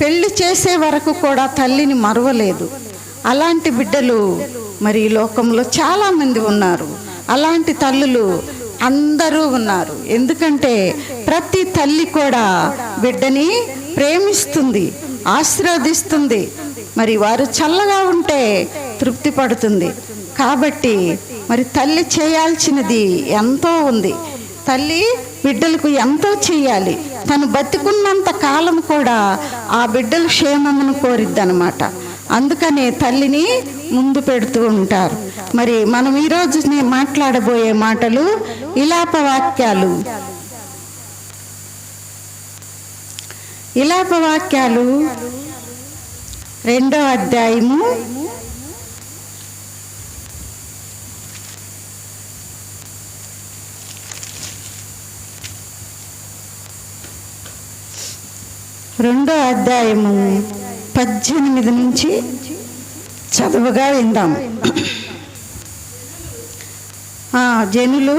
పెళ్లి చేసే వరకు కూడా తల్లిని మరవలేదు. అలాంటి బిడ్డలు మరి ఈ లోకంలో చాలామంది ఉన్నారు. అలాంటి తల్లులు అందరూ ఉన్నారు. ఎందుకంటే ప్రతి తల్లి కూడా బిడ్డని ప్రేమిస్తుంది, ఆశీర్వదిస్తుంది. మరి వారు చల్లగా ఉంటే తృప్తి పడుతుంది. కాబట్టి మరి తల్లి చేయాల్సినది ఎంతో ఉంది. తల్లి బిడ్డలకు ఎంతో చేయాలి. తను బతికున్నంత కాలం కూడా ఆ బిడ్డల క్షేమమును కోరిద్దనమాట. అందుకనే తల్లిని ముందు పెడుతూ ఉంటారు. మరి మనం ఈరోజు మాట్లాడబోయే మాటలు విలాపవాక్యాలు. విలాపవాక్యాలు 2వ అధ్యాయము 18 నుంచి చదువుగా విందాం. జనులు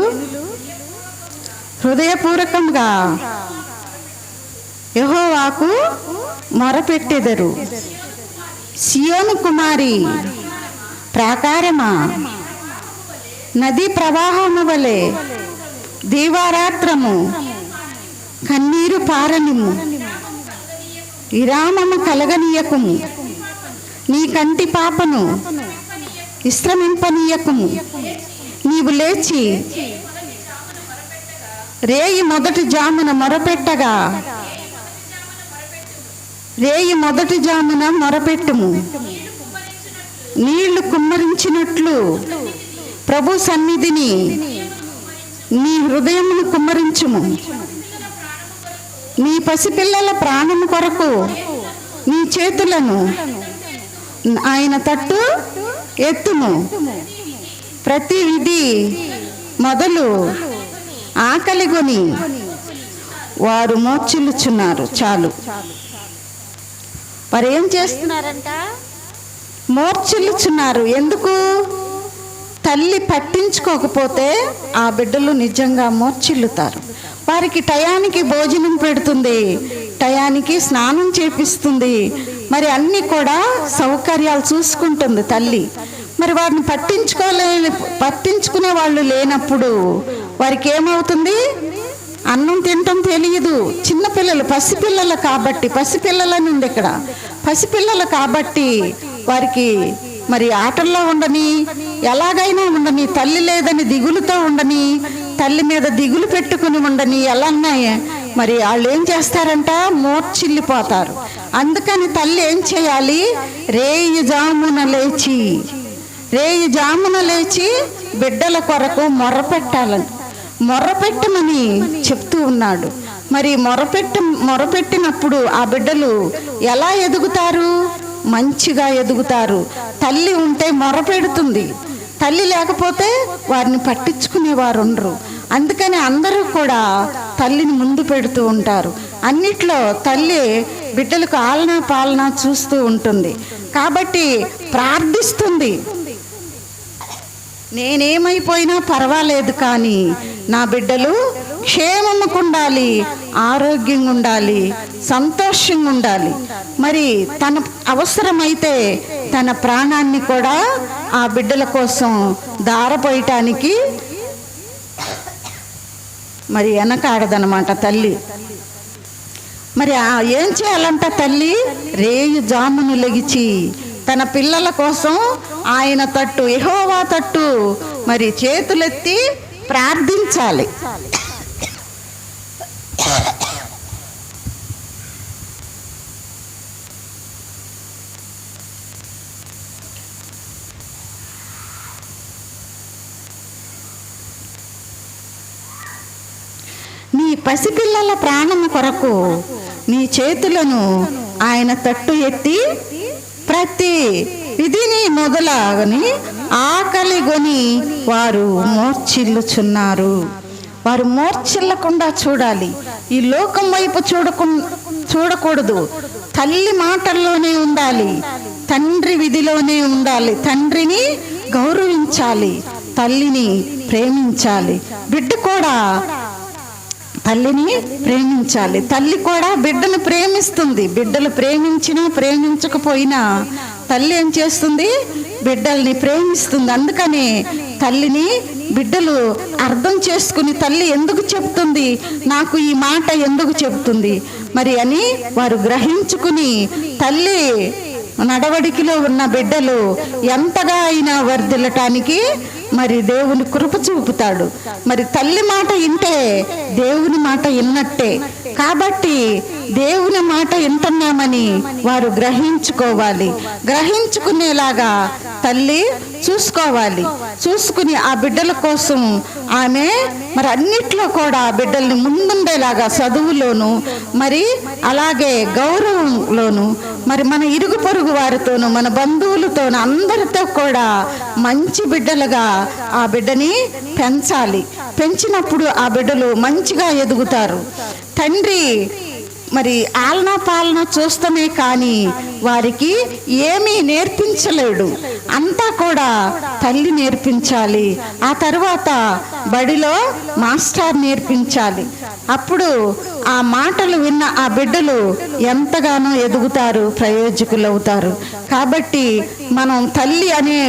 హృదయపూర్వకంగా యెహోవాకు మొరపెట్టెదరు. సియోను కుమారి ప్రాకారమా, నదీ ప్రవాహము వలె దీవారాత్రము కన్నీరు పారనిము. విరామము కలగనీయకుము. నీ కంటి పాపను విశ్రమింపనీయకుము. నీవు లేచి రేయి మొదటి జామున మొరపెట్టగా రేయి మొదటి జామున మొరపెట్టుము. నీళ్లు కుమ్మరించినట్లు ప్రభు సన్నిధిని నీ హృదయమును కుమ్మరించుము. నీ పసిపిల్లల ప్రాణము కొరకు నీ చేతులను ఆయన తట్టు ఎత్తుము. ప్రతి విధి మొదలు ఆకలిగొని వారు మోర్చిల్లుచున్నారు. చాలు. వారు ఏం చేస్తున్నారంట? మోర్చిల్లుచున్నారు. ఎందుకు? తల్లి పట్టించుకోకపోతే ఆ బిడ్డలు నిజంగా మోర్చిల్లుతారు. వారికి టయానికి భోజనం పెడుతుంది, టయానికి స్నానం చేపిస్తుంది, మరి అన్నీ కూడా సౌకర్యాలు చూసుకుంటుంది తల్లి. మరి వారిని పట్టించుకునే వాళ్ళు లేనప్పుడు వారికి ఏమవుతుంది? అన్నం తినటం తెలియదు. చిన్నపిల్లలు, పసిపిల్లలు కాబట్టి, పసిపిల్లలని ఉంది ఇక్కడ, పసిపిల్లలు కాబట్టి వారికి మరి ఆటల్లో ఉండని, ఎలాగైనా ఉండని, తల్లి లేదని దిగులుతో ఉండని, తల్లి మీద దిగులు పెట్టుకుని ఉండని, ఎలా మరి వాళ్ళు ఏం చేస్తారంట? మోర్చిల్లిపోతారు. అందుకని తల్లి ఏం చేయాలి? రేయి జామున లేచి బిడ్డల కొరకు మొర్రపెట్టమని చెప్తూ ఉన్నాడు. మరి మొరపెట్టినప్పుడు ఆ బిడ్డలు ఎలా ఎదుగుతారు? మంచిగా ఎదుగుతారు. తల్లి ఉంటే మొరపెడుతుంది, తల్లి లేకపోతే వారిని పట్టించుకునేవారు ఉండరు. అందుకని అందరూ కూడా తల్లిని ముందు పెడుతూ ఉంటారు. అన్నిట్లో తల్లి బిడ్డలకు ఆలనా పాలన చూస్తూ ఉంటుంది. కాబట్టి ప్రార్థిస్తుంది. నేనేమైపోయినా పర్వాలేదు, కానీ నా బిడ్డలు క్షేమముగా ఉండాలి, ఆరోగ్యంగా ఉండాలి, సంతోషంగా ఉండాలి. మరి తన అవసరమైతే తన ప్రాణాన్ని కూడా ఆ బిడ్డల కోసం దారపోయటానికి మరి వెనకాడదనమాట తల్లి. మరి ఏం చేయాలంట తల్లి? రేయి జామును లెగిచి తన పిల్లల కోసం ఆయన తట్టు, యెహోవా తట్టు మరి చేతులెత్తి ప్రార్థించాలి. నీ పసిపిల్లల ప్రాణము కొరకు నీ చేతులను ఆయన తట్టు ఎత్తి ప్రతి విధిని మొదలగని ఆకలిగొని వారు మోర్చిల్లుచున్నారు. వారు మోర్చిల్లకుండా చూడాలి. ఈ లోకం వైపు చూడకూడదు. తల్లి మాటల్లోనే ఉండాలి, తండ్రి విధిలోనే ఉండాలి. తండ్రిని గౌరవించాలి, తల్లిని ప్రేమించాలి. బిడ్డ కూడా తల్లిని ప్రేమించాలి. తల్లి కూడా బిడ్డను ప్రేమిస్తుంది. బిడ్డలు ప్రేమించినా ప్రేమించకపోయినా తల్లి ఏం చేస్తుంది? బిడ్డల్ని ప్రేమిస్తుంది. అందుకని తల్లిని బిడ్డలు అర్థం చేసుకుని తల్లి ఎందుకు చెప్తుంది, నాకు ఈ మాట ఎందుకు చెప్తుంది మరి అని వారు గ్రహించుకుని తల్లి నడవడికిలో ఉన్న బిడ్డలు ఎంతగా అయినా వర్ధిల్లటానికి మరి దేవుని కృప చూపుతాడు. మరి తల్లి మాట వింటే దేవుని మాట విన్నట్టే. కాబట్టి దేవుని మాట వింటున్నామని వారు గ్రహించుకోవాలి. గ్రహించుకునేలాగా తల్లి చూసుకోవాలి. చూసుకుని ఆ బిడ్డల కోసం ఆమె మరి అన్నిట్లో కూడా బిడ్డల్ని ముందుండేలాగా చదువులోను మరి అలాగే గౌరవంలోను మరి మన ఇరుగు పొరుగు వారితోనూ మన బంధువులతోనూ అందరితో కూడా మంచి బిడ్డలుగా ఆ బిడ్డని పెంచాలి. పెంచినప్పుడు ఆ బిడ్డలు మంచిగా ఎదుగుతారు. తండ్రి మరి ఆలనా పాలన చూస్తమే కానీ వారికి ఏమీ నేర్పించలేడు. అంతా కూడా తల్లి నేర్పించాలి. ఆ తర్వాత బడిలో మాస్టర్ నేర్పించాలి. అప్పుడు ఆ మాటలు విన్న ఆ బిడ్డలు ఎంతగానో ఎదుగుతారు, ప్రయోజకులు అవుతారు. కాబట్టి మనం తల్లి అనే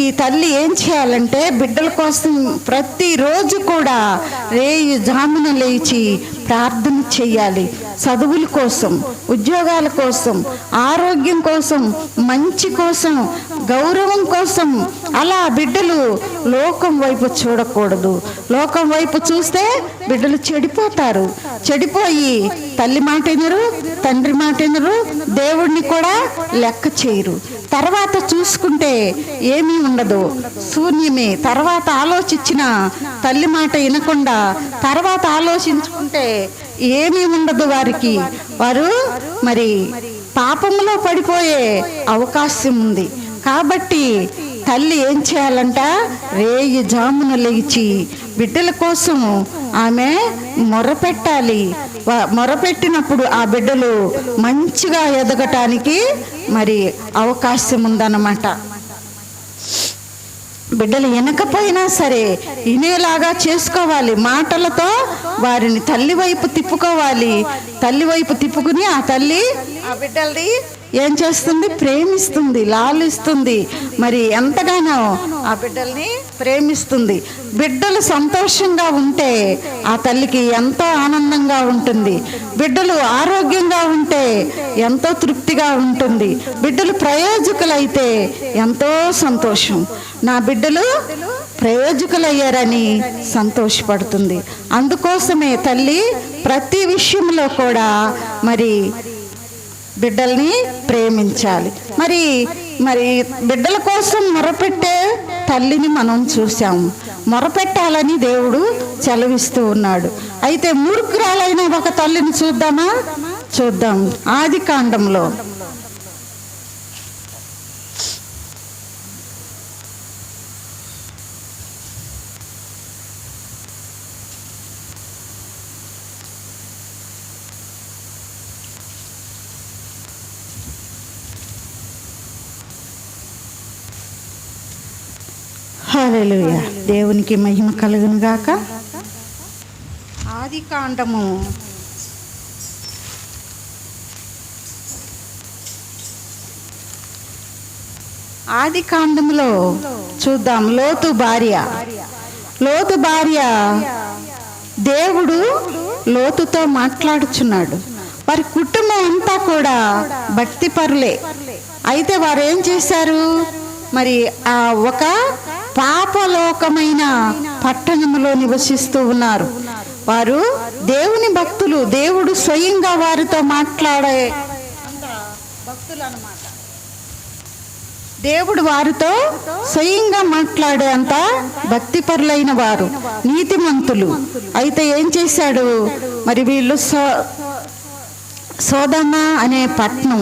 ఈ తల్లి ఏం చేయాలంటే బిడ్డల కోసం ప్రతిరోజు కూడా రేయి జామున లేచి ప్రార్థన చెయ్యాలి. చదువుల కోసం, ఉద్యోగాల కోసం, ఆరోగ్యం కోసం, మంచి కోసం, గౌరవం కోసం. అలా బిడ్డలు లోకం వైపు చూడకూడదు. లోకం వైపు చూస్తే బిడ్డలు చెడిపోతారు. చెడిపోయి తల్లి మాట వినరు, తండ్రి మాట వినరు, దేవుడిని కూడా లెక్క చేయరు. తర్వాత చూసుకుంటే ఏమీ ఉండదు, శూన్యమే. తర్వాత ఆలోచించిన తల్లి మాట వినకుండా తర్వాత ఆలోచించుకుంటే ఏమీ ఉండదు వారికి. వారు మరి పాపంలో పడిపోయే అవకాశం ఉంది. కాబట్టి తల్లి ఏం చేయాలంట? రేయి జామున లేచి బిడ్డల కోసం ఆమె మొరపెట్టాలి. మొరపెట్టినప్పుడు ఆ బిడ్డలు మంచిగా ఎదగటానికి మరి అవకాశం ఉందన్నమాట. బిడ్డలు వినకపోయినా సరే వినేలాగా చేసుకోవాలి. మాటలతో వారిని తల్లి వైపు తిప్పుకోవాలి. తల్లి వైపు తిప్పుకుని ఆ తల్లి ఆ బిడ్డల్ని ఏం చేస్తుంది? ప్రేమిస్తుంది, లాలిస్తుంది. మరి ఎంతగానో ఆ బిడ్డల్ని ప్రేమిస్తుంది. బిడ్డలు సంతోషంగా ఉంటే ఆ తల్లికి ఎంతో ఆనందంగా ఉంటుంది. బిడ్డలు ఆరోగ్యంగా ఉంటే ఎంతో తృప్తిగా ఉంటుంది. బిడ్డలు ప్రయోజకులైతే ఎంతో సంతోషం. నా బిడ్డలు ప్రయోజకులయ్యారని సంతోషపడుతుంది. అందుకోసమే తల్లి ప్రతి విషయంలో కూడా మరి బిడ్డల్ని ప్రేమించాలి. మరి మరి బిడ్డల కోసం మొరపెట్టే తల్లిని మనం చూసాము. మొరపెట్టాలని దేవుడు సెలవిస్తూ ఉన్నాడు. అయితే మూర్ఖురాలైన ఒక తల్లిని చూద్దామా? చూద్దాం. ఆదికాండంలో హల్లెలూయా, దేవునికి మహిమ కలుగును గాక. ఆదికాండము ఆదికాండములో చూద్దాం. లోతు భార్య దేవుడు లోతుతో మాట్లాడుచున్నాడు. వారి కుటుంబం అంతా కూడా భక్తి పరులే. అయితే వారు ఏం చేశారు? మరి ఆ ఒక పాపలోకమైన పట్టణంలో నివసిస్తూ ఉన్నారు. వారు దేవుని భక్తులు. దేవుడు స్వయంగా వారితో మాట్లాడే భక్తులు అన్నమాట. దేవుడు వారితో స్వయంగా మాట్లాడే అంత భక్తిపరులైన వారు, నీతిమంతులు. అయితే ఏం చేశాడు? మరి వీళ్ళు సోదమ అనే పట్టణం,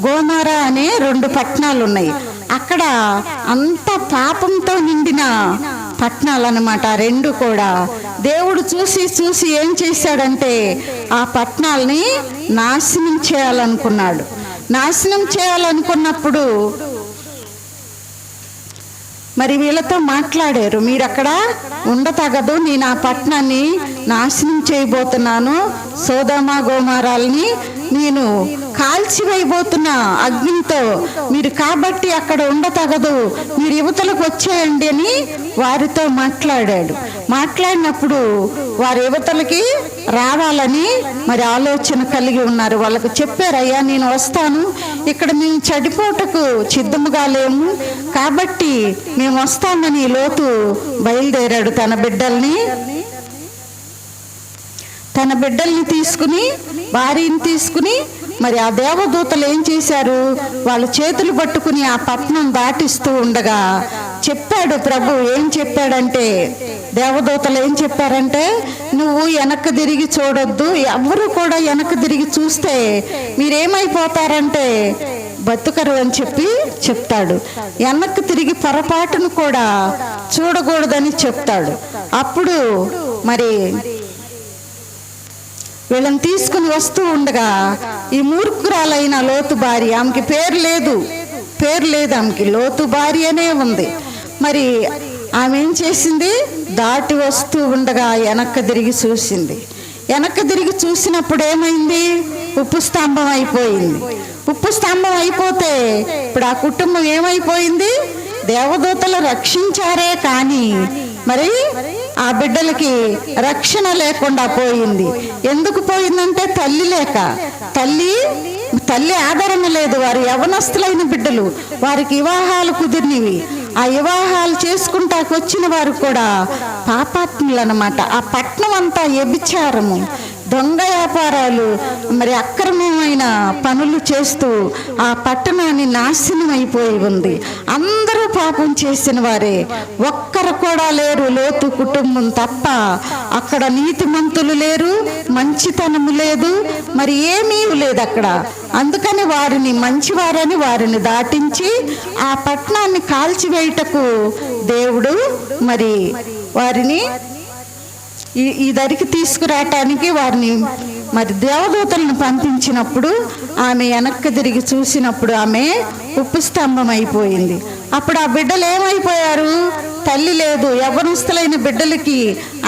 గోమర అనే 2 పట్టణాలు ఉన్నాయి. అక్కడ అంత పాపంతో నిండిన పట్టణాలు అన్నమాట 2 కూడా. దేవుడు చూసి ఏం చేశాడంటే ఆ పట్టణాలని నాశనం చేయాలనుకున్నాడు. నాశనం చేయాలనుకున్నప్పుడు మరి వీళ్ళతో మాట్లాడారు, మీరు అక్కడ ఉండతగదు, నేను ఆ పట్టణాన్ని నాశనం చేయబోతున్నాను, సోదమ గోమారాల్ని నేను కాల్చివేయబోతున్నా అగ్నితో, మీరు కాబట్టి అక్కడ ఉండతగదు, మీరు యువతలకు వచ్చేయండి అని వారితో మాట్లాడాడు. మాట్లాడినప్పుడు వారి యువతలకి రావాలని మరి ఆలోచన కలిగి ఉన్నారు. వాళ్ళకు చెప్పారు, అయ్యా నేను వస్తాను, ఇక్కడ మేము చడిపోటకు సిద్ధముగా లేము కాబట్టి మేము వస్తామని లోతు బయలుదేరాడు. తన బిడ్డల్ని తీసుకుని, భార్యని తీసుకుని, మరి ఆ దేవదూతలు ఏం చేశారు, వాళ్ళ చేతులు పట్టుకుని ఆ పట్టణం దాటిస్తూ ఉండగా చెప్పాడు ప్రభు. ఏం చెప్పాడంటే, దేవదూతలు ఏం చెప్పారంటే, నువ్వు వెనక్కి తిరిగి చూడొద్దు, ఎవరు కూడా వెనక్కి తిరిగి చూస్తే మీరేమైపోతారంటే బతుకరు అని చెప్తాడు. వెనక్కి తిరిగి పొరపాటును కూడా చూడకూడదని చెప్తాడు. అప్పుడు మరి వీళ్ళని తీసుకుని వస్తూ ఉండగా ఈ మూర్ఖురాలైన లోతు భార్య, ఆమెకి పేరు లేదు, ఆమెకి లోతు భార్య అనే ఉంది. మరి ఆమె ఏం చేసింది, దాటి వస్తూ ఉండగా వెనక్కి తిరిగి చూసింది. వెనక్కి తిరిగి చూసినప్పుడు ఏమైంది, ఉప్పు స్తంభం అయిపోయింది. ఉప్పు స్తంభం అయిపోతే ఇప్పుడు ఆ కుటుంబం ఏమైపోయింది, దేవదూతలు రక్షించారే కానీ మరి ఆ బిడ్డలకి రక్షణ లేకుండా పోయింది. ఎందుకు పోయిందంటే తల్లి ఆదరణ లేదు. వారు యవనస్తులైన బిడ్డలు, వారికి వివాహాలు కుదిరినవి. ఆ వివాహాలు చేసుకుంటాకు వచ్చిన వారు కూడా పాపాత్ములు అన్నమాట. ఆ పట్నం అంతా వ్యభిచారము, దొంగ వ్యాపారాలు, మరి అక్రమమైన పనులు చేస్తూ ఆ పట్టణాన్ని నాశనం అయిపోయి ఉంది. అందరూ పాపం చేసిన వారే, ఒక్కరు కూడా లేరు లోతు కుటుంబం తప్ప. అక్కడ నీతిమంతులు లేరు, మంచితనము లేదు, మరి ఏమీ లేదు అక్కడ. అందుకని వారిని మంచివారని వారిని దాటించి ఆ పట్టణాన్ని కాల్చివేయుటకు దేవుడు మరి వారిని ఈ దరికి తీసుకురావటానికి వారిని మరి దేవదూతలను పంపించినప్పుడు ఆమె వెనక్కి తిరిగి చూసినప్పుడు ఆమె ఉప్పు స్తంభం అయిపోయింది. అప్పుడు ఆ బిడ్డలు ఏమైపోయారు, తల్లి లేదు. యవ్వనస్తులైన బిడ్డలకి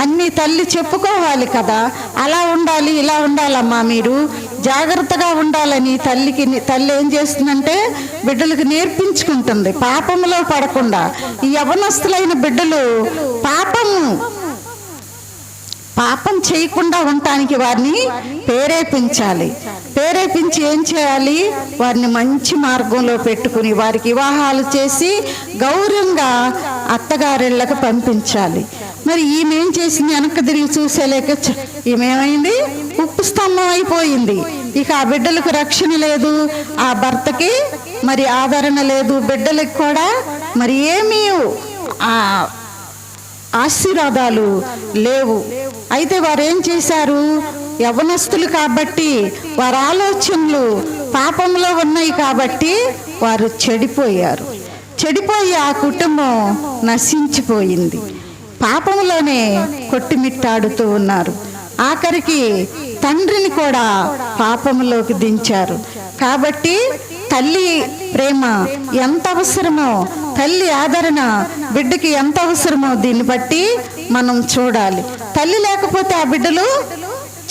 అన్ని తల్లి చెప్పుకోవాలి కదా, అలా ఉండాలి ఇలా ఉండాలమ్మా, మీరు జాగ్రత్తగా ఉండాలని తల్లి ఏం చేస్తుందంటే బిడ్డలకు నేర్పించుకుంటుంది, పాపంలో పడకుండా. ఈ యవ్వనస్తులైన బిడ్డలు పాపం చేయకుండా ఉండటానికి వారిని ప్రేరేపించి ఏం చేయాలి, వారిని మంచి మార్గంలో పెట్టుకుని వారికి వివాహాలు చేసి గౌరవంగా అత్తగారిళ్ళకు పంపించాలి. మరి ఈమె ఏం చేసింది, వెనక్కి తిరిగి చూసేలేక ఈమెమైంది, ఉప్పు స్తంభం అయిపోయింది. ఇక ఆ బిడ్డలకు రక్షణ లేదు, ఆ భర్తకి మరి ఆదరణ లేదు, బిడ్డలకు కూడా మరి ఏమీ ఆశీర్వాదాలు లేవు. అయితే వారు ఏం చేశారు, యవనస్తులు కాబట్టి వారి ఆలోచనలు పాపంలో ఉన్నాయి కాబట్టి వారు చెడిపోయి ఆ కుటుంబం నశించిపోయింది. పాపంలోనే కొట్టిమిట్టాడుతూ ఉన్నారు. ఆఖరికి తండ్రిని కూడా పాపంలోకి దించారు. కాబట్టి తల్లి ప్రేమ ఎంత అవసరమో, తల్లి ఆదరణ బిడ్డకి ఎంత అవసరమో దీన్ని బట్టి మనం చూడాలి. తల్లి లేకపోతే ఆ బిడ్డలు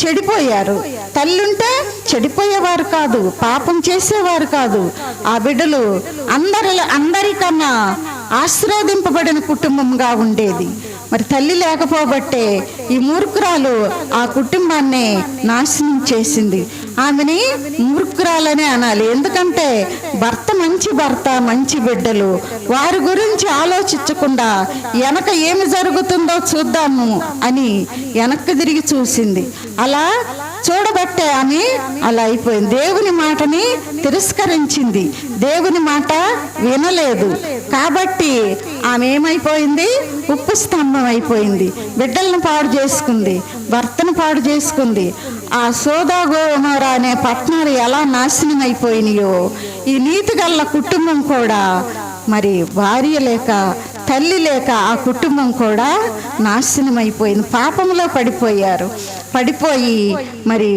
చెడిపోయారు. తల్లి ఉంటే చెడిపోయేవారు కాదు, పాపం చేసేవారు కాదు. ఆ బిడ్డలు అందరికన్నా ఆశీర్వదింపబడిన కుటుంబంగా ఉండేది. మరి తల్లి లేకపోబట్టే ఈ మూర్ఖురాలు ఆ కుటుంబాన్ని నాశనం చేసింది. ఆమెని మూర్ఖురాలనే అనాలి. ఎందుకంటే మంచి భర్త మంచి బిడ్డలు, వారి గురించి ఆలోచించకుండా వెనక ఏమి జరుగుతుందో చూద్దాము అని వెనక్కి తిరిగి చూసింది. అలా చూడబట్టే ఆమె అలా అయిపోయింది. దేవుని మాటని తిరస్కరించింది, దేవుని మాట వినలేదు. కాబట్టి ఆమె ఏమైపోయింది, ఉప్పు స్తంభం అయిపోయింది. బిడ్డలను పాడు చేసుకుంది, భర్తను పాడు చేసుకుంది. ఆ సోదమ గొమొర్రా అనే పట్టణాలు ఎలా నాశనం అయిపోయినాయో ఈ నీతిగల్ల కుటుంబం కూడా మరి భార్య లేక తల్లి లేక ఆ కుటుంబం కూడా నాశనం అయిపోయింది. పాపంలో పడిపోయి మరి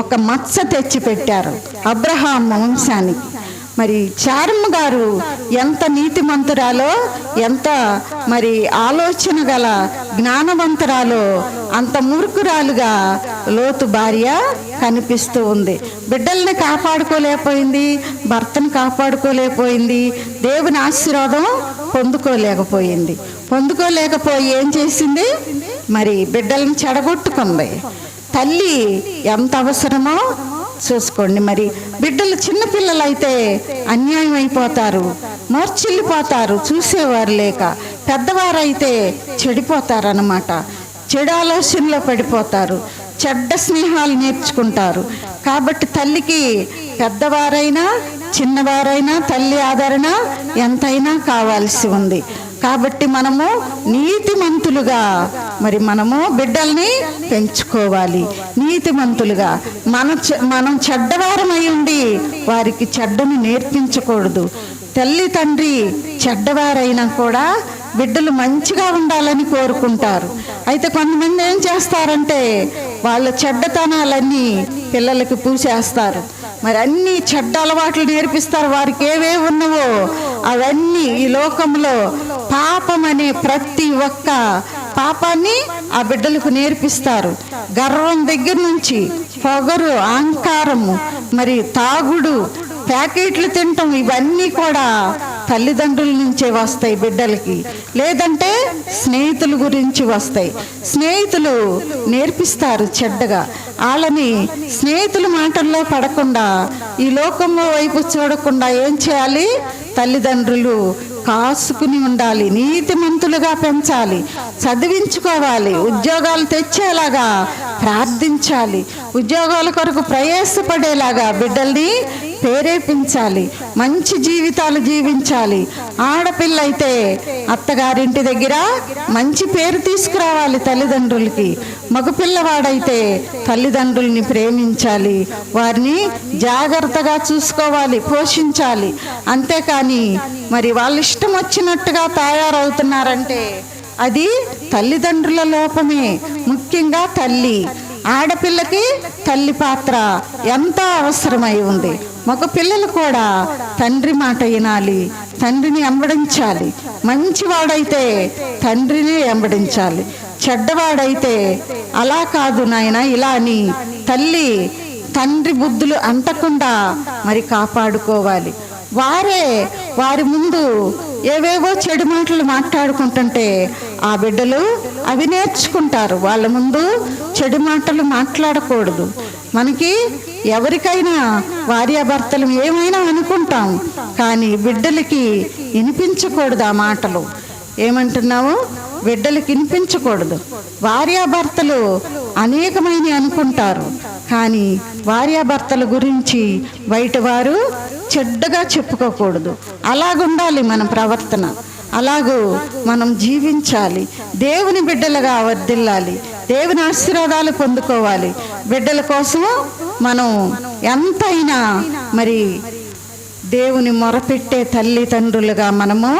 ఒక మచ్చ తెచ్చి పెట్టారు అబ్రహాం వంశానికి. మరి చారమ్మ గారు ఎంత నీతిమంతురాలో, ఎంత మరి ఆలోచన గల జ్ఞానవంతురాలో, అంత మూర్ఖురాలుగా లోతు భార్య కనిపిస్తూ ఉంది. బిడ్డల్ని కాపాడుకోలేకపోయింది, భర్తను కాపాడుకోలేకపోయింది, దేవుని ఆశీర్వాదం పొందుకోలేకపోయి ఏం చేసింది? మరి బిడ్డలను చెడగొట్టుకుంది. తల్లి ఎంత అవసరమో చూసుకోండి. మరి బిడ్డలు చిన్నపిల్లలు అయితే అన్యాయం అయిపోతారు, మోర్చిల్లిపోతారు చూసేవారు లేక. పెద్దవారైతే చెడిపోతారు అన్నమాట, చెడు ఆలోచనలో పడిపోతారు, చెడ్డ స్నేహాలు నేర్చుకుంటారు. కాబట్టి తల్లికి పెద్దవారైనా చిన్నవారైనా తల్లి ఆదరణ ఎంతైనా కావాల్సి ఉంది. కాబట్టి మనము నీతిమంతులుగా మరి మనము బిడ్డల్ని పెంచుకోవాలి. నీతిమంతులుగా మనం చెడ్డవారమై ఉండి వారికి చెడ్డను నేర్పించకూడదు. తల్లి తండ్రి చెడ్డవారైనా కూడా బిడ్డలు మంచిగా ఉండాలని కోరుకుంటారు. అయితే కొంతమంది ఏం చేస్తారంటే వాళ్ళ చెడ్డతనాలన్నీ పిల్లలకి పూసేస్తారు. మరి అన్ని చెడ్డ అలవాట్లు నేర్పిస్తారు. వారికి ఏవేవి ఉన్నవో అవన్నీ ఈ లోకంలో పాపం అనే ప్రతి ఒక్క పాపాన్ని ఆ బిడ్డలకు నేర్పిస్తారు. గర్వం దగ్గర నుంచి పొగరు, అహంకారము, మరి తాగుడు, ప్యాకెట్లు తినటం, ఇవన్నీ కూడా తల్లిదండ్రుల నుంచే వస్తాయి బిడ్డలకి. లేదంటే స్నేహితుల గురించి వస్తాయి. స్నేహితులు నేర్పిస్తారు చెడ్డగా. వాళ్ళని స్నేహితుల మాటల్లో పడకుండా, ఈ లోకంలో వైపు చూడకుండా ఏం చేయాలి? తల్లిదండ్రులు కాసుకుని ఉండాలి, నీతిమంతులుగా పెంచాలి, చదివించుకోవాలి, ఉద్యోగాలు తెచ్చేలాగా ప్రార్థించాలి, ఉద్యోగాల కొరకు ప్రయాసపడేలాగా బిడ్డల్ని ప్రేరేపించాలి, మంచి జీవితాలు జీవించాలి. ఆడపిల్ల అయితే అత్తగారింటి దగ్గర మంచి పేరు తీసుకురావాలి తల్లిదండ్రులకి. మగపిల్లవాడైతే తల్లిదండ్రుల్ని ప్రేమించాలి, వారిని జాగ్రత్తగా చూసుకోవాలి, పోషించాలి. అంతేకాని మరి వాళ్ళ ఇష్టం వచ్చినట్టుగా తయారవుతున్నారంటే అది తల్లిదండ్రుల లోపమే. ముఖ్యంగా తల్లి, ఆడపిల్లకి తల్లి పాత్ర ఎంతో అవసరమై ఉంది. మగ పిల్లలు కూడా తండ్రి మాట వినాలి, తండ్రిని వెంబడించాలి. మంచివాడైతే తండ్రిని వెంబడించాలి, చెడ్డవాడైతే అలా కాదు నాయన ఇలా అని తండ్రి బుద్ధులు అంటకుండా మరి కాపాడుకోవాలి. వారి ముందు ఏవేవో చెడు మాటలు మాట్లాడుకుంటుంటే ఆ బిడ్డలు అవి నేర్చుకుంటారు. వాళ్ళ ముందు చెడు మాటలు మాట్లాడకూడదు. మనకి ఎవరికైనా భార్యాభర్తలు ఏమైనా అనుకుంటాం, కానీ బిడ్డలకి వినిపించకూడదు ఆ మాటలు. ఏమంటున్నావు? బిడ్డలకి వినిపించకూడదు. భార్యాభర్తలు అనేకమైన అనుకుంటారు, కానీ భార్యాభర్తల గురించి బయట వారు చెడ్డగా చెప్పుకోకూడదు. అలాగుండాలి మన ప్రవర్తన, అలాగూ మనం జీవించాలి. దేవుని బిడ్డలుగా వర్ధిల్లాలి, దేవుని ఆశీర్వాదాలు పొందుకోవాలి. బిడ్డల కోసం మనం ఎంతైనా మరి దేవుని మొరపెట్టే తల్లిదండ్రులుగా మనము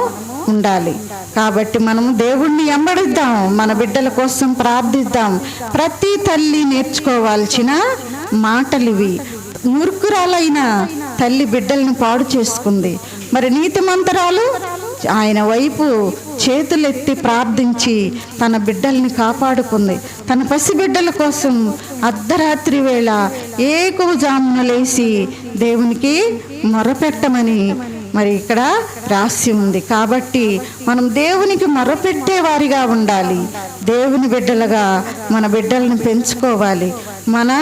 ఉండాలి. కాబట్టి మనము దేవుణ్ణి వెంబడిద్దాం, మన బిడ్డల కోసం ప్రార్థిద్దాం. ప్రతి తల్లి నేర్చుకోవాల్సిన మాటలు ఇవి. మూర్ఖురాలైన తల్లి బిడ్డలను పాడు చేసుకుంది. మరి నీతిమంతురాలు ఆయన వైపు చేతులెత్తి ప్రార్థించి తన బిడ్డల్ని కాపాడుకుంది. తన పసిబిడ్డల కోసం అర్ధరాత్రి వేళ ఏకజామున లేచి దేవునికి మొరపెట్టమని మరి ఇక్కడ రాసి ఉంది. కాబట్టి మనం దేవునికి మొరపెట్టే వారిగా ఉండాలి. దేవుని బిడ్డలుగా మన బిడ్డలను పెంచుకోవాలి. మన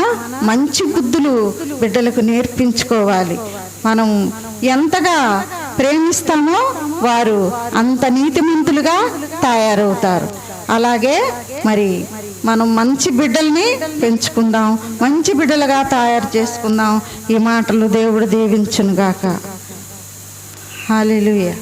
మంచి బుద్ధులు బిడ్డలకు నేర్పించుకోవాలి. మనం ఎంతగా ప్రేమిస్తామో వారు అంత నీతిమంతులుగా తయారవుతారు. అలాగే మరి మనం మంచి బిడ్డల్ని పెంచుకుందాం, మంచి బిడ్డలుగా తయారు చేసుకుందాం. ఈ మాటలు దేవుడు దీవించునుగాక. హల్లెలూయా.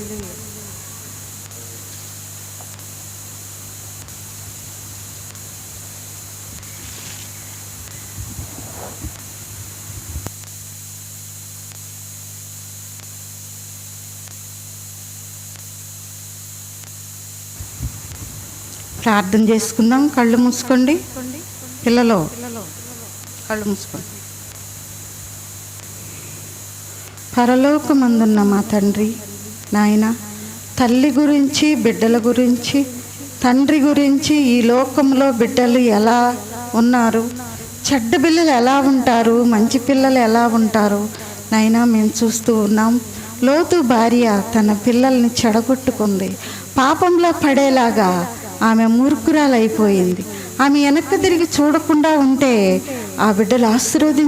ప్రార్థన చేసుకుందాం. కళ్ళు మూసుకోండి పిల్లలు, కళ్ళు మూసుకోండి. పరలోకమందున్న మా తండ్రి, నాయన తల్లి గురించి, బిడ్డల గురించి, తండ్రి గురించి, ఈ లోకంలో బిడ్డలు ఎలా ఉన్నారు, చెడ్డ పిల్లలు ఎలా ఉంటారు, మంచి పిల్లలు ఎలా ఉంటారు నాయనా మేము చూస్తూ ఉన్నాం. లోతు భార్య తన పిల్లల్ని చెడగొట్టుకుంది. పాపంలో పడేలాగా ఆమె మూర్ఖురాలైపోయింది. ఆమె వెనక్కి తిరిగి చూడకుండా ఉంటే ఆ బిడ్డలు